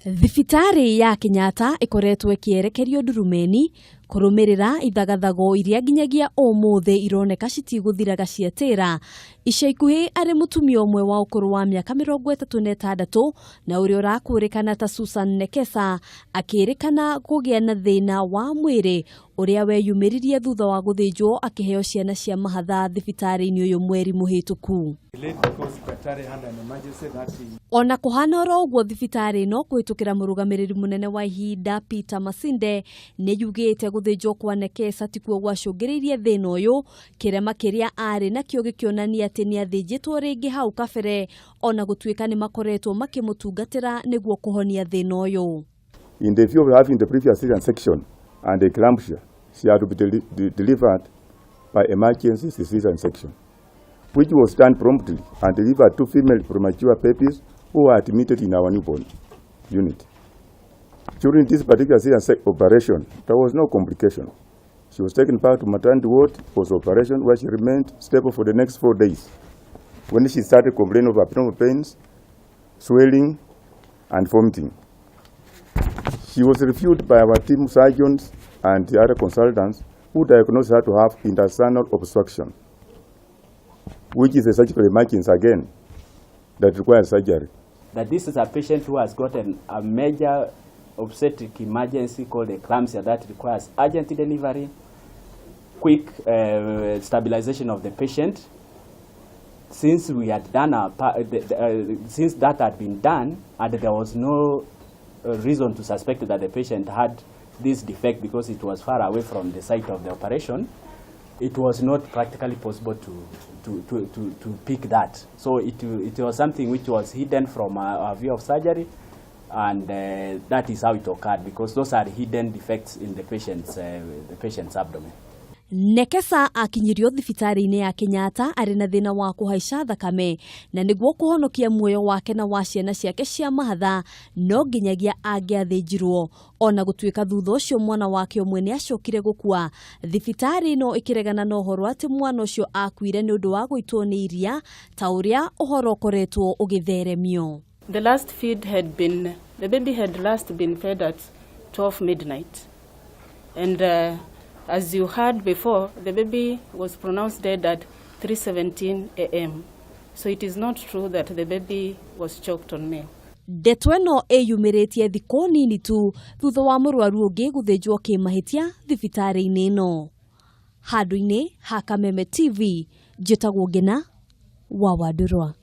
Thibitari ya Kenyatta ikoretwe kierekerio ndurumeni kurumirira ithagathago iria nginyagia umuthi ironeka citiguthiraga ciatira ica ikuhi ari mutumia umwe wa ukuru wa miaka 36 na uria urakuririkana ta Nekesa akiirikana kugia na thina wa mwiri uria weyumiririe thutha wa guthinjwo akiheo ciana cia mahatha thibitari-ini uyu mweri muhituku. Ona kuhana oro uguo thibitari no kuhitukira murugamiriri munene wa ihinda Peter Masinde ne yugite guthinjwo kwa Nekesa tikuo gwacungiriirie thina uyu kirema kiria ari nakio gikionania ati ni athinjitwo ringi hau kabere ona gutuika ni makoretwo makimutungatira niguo kuhonia thina uyu. In the view of having the previous section and the eclampsia, she had to be delivered by emergency cesarean section, which was done promptly and delivered 2 female premature babies who were admitted in our newborn unit. During this particular cesarean operation, there was no complication. She was taken back to maternity ward for the operation, where she remained stable for the next 4 days. When she started complaining of abdominal pains, swelling, and vomiting, she was reviewed by our team surgeons and the other consultants who diagnosed her to have intestinal obstruction, which is a surgical emergency again that requires surgery. That this is a patient who has gotten a major obstetric emergency called eclampsia that requires urgent delivery, quick stabilization of the patient. Since we had done since that had been done and there was no reason to suspect that the patient had this defect because it was far away from the site of the operation, it was not practically possible to pick that. So it was something which was hidden from our view of surgery, and that is how it occurred, because those are hidden defects in the patient's abdomen. Nekesa akinyirio thibitari-ini ya Kenyatta ari na thina wa kuhaica thakame na niguo kuhonokia muoyo wake na wa ciana ciake cia mahatha no nginyagia angiathinjirwo ona gutuika thutha ucio mwana wake umwe ni acokire gukua. Thibitari no ikiregana na uhoro ati mwana ucio akuire ni undu wa guitwo ni iria ta uria uhoro koretwo ugitheremio. The baby had last been fed at 12 midnight, and as you heard before, the baby was pronounced dead at 3:17 a.m. So it is not true that the baby was choked on milk. Ndeto ĩno ĩyumĩrĩtie thikũ nini tu thutha wa muruaru ũngĩ gũthĩnjwo kĩmahĩtia thibitari-inĩ ĩno. Handũ-inĩ ha Kameme TV, njĩtagwo Ngina wa Wandurwa.